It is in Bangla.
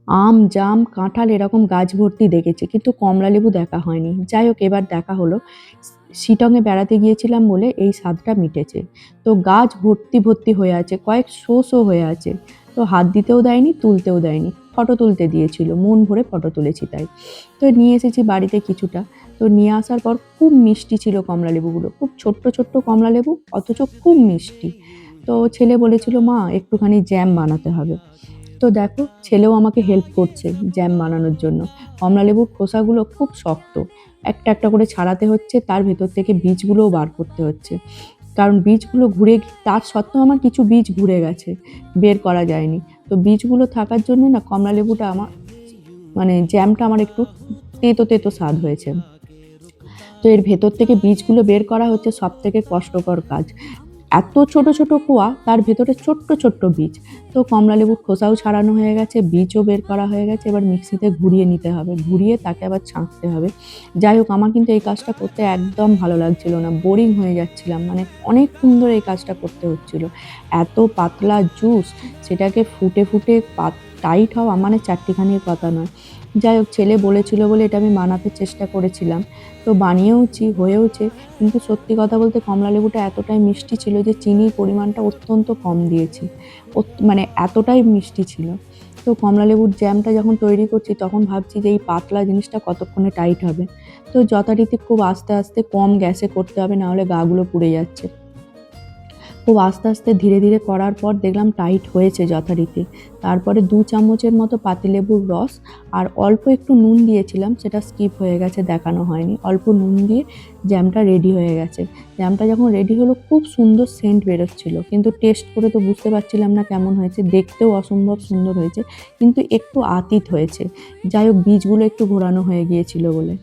আম, জাম, কাঁঠাল এরকম গাছ ভর্তি দেখেছি, কিন্তু কমলালেবু দেখা হয়নি। যাই হোক, এবার দেখা হলো। শিলংয়ে বেড়াতে গিয়েছিলাম বলে এই স্বাদটা মিটেছে। তো গাছ ভর্তি ভর্তি হয়ে আছে, কয়েক শো হয়ে আছে। তো হাত দিতেও দেয়নি, তুলতেও দেয়নি, ফটো তুলতে দিয়েছিল, মন ভরে ফটো তুলেছি তাই। তো নিয়ে এসেছি বাড়িতে কিছুটা। তো নিয়ে আসার পর খুব মিষ্টি ছিল কমলালেবুগুলো, খুব ছোট্ট ছোট্ট কমলালেবু, অথচ খুব মিষ্টি। তো ছেলে বলেছিল, মা একটুখানি জ্যাম বানাতে হবে। তো দেখো, ছেলেও আমাকে হেল্প করছে জ্যাম বানানোর জন্য। কমলালেবুর খোসাগুলো খুব শক্ত, একটা একটা করে ছাড়াতে হচ্ছে, তার ভেতর থেকে বীজগুলোও বার করতে হচ্ছে। কারণ বীজগুলো তার সত্ত্বেও আমার কিছু বীজ ঘুরে গেছে, বের করা যায়নি। তো বীজগুলো থাকার জন্য না কমলালেবুটা আমার, মানে জ্যামটা আমার একটু তেতো তেতো স্বাদ হয়েছে। তো এর ভেতর থেকে বীজগুলো বের করা হচ্ছে সব থেকে কষ্টকর কাজ। এত ছোট ছোট কোয়া, তার ভেতরে ছোট্ট ছোট্ট বীজ। তো কমলালেবুর খোসাও ছাড়ানো হয়ে গেছে, বীজও বের করা হয়ে গেছে, এবার মিক্সিতে ঘুরিয়ে নিতে হবে, ঘুরিয়ে তাকে আবার ছাঁকতে হবে। যাই হোক, আমার কিন্তু এই কাজটা করতে একদম ভালো লাগছিল না, বোরিং হয়ে যাচ্ছিলাম, মানে অনেকক্ষণ ধরে এই কাজটা করতে হচ্ছিল। এত পাতলা জুস, সেটাকে ফুটে ফুটে টাইট হওয়া মানে চারটিখানির কথা নয়। যাই হোক, ছেলে বলেছিল বলে এটা আমি বানাতে চেষ্টা করেছিলাম। তো বানিয়েওছি, হয়েওছে। কিন্তু সত্যি কথা বলতে কমলালেবুটা এতটাই মিষ্টি ছিল যে চিনির পরিমাণটা অত্যন্ত কম দিয়েছি। মানে এতটাই মিষ্টি ছিল। তো কমলালেবুর জ্যামটা যখন তৈরি করছি তখন ভাবছি যে এই পাতলা জিনিসটা কতক্ষণে টাইট হবে। তো যথারীতি খুব আস্তে আস্তে কম গ্যাসে করতে হবে, নাহলে গাগুলো পুড়ে যাচ্ছে। খুব আস্তে আস্তে ধীরে ধীরে করার পর দেখলাম টাইট হয়েছে যথারীতি। তারপরে 2 চামচের মতো পাতিলেবুর রস আর অল্প একটু নুন দিয়েছিলাম, সেটা স্কিপ হয়ে গেছে, দেখানো হয়নি। অল্প নুন দিয়ে জ্যামটা রেডি হয়ে গেছে। জ্যামটা যখন রেডি হলো খুব সুন্দর সেন্ট বেরোচ্ছিল, কিন্তু টেস্ট করে তো বুঝতে পারছিলাম না কেমন হয়েছে। দেখতেও অসম্ভব সুন্দর হয়েছে, কিন্তু একটু আতিত হয়েছে। যাই হোক, বীজগুলো একটু ঘোরানো হয়ে গিয়েছিল বলে।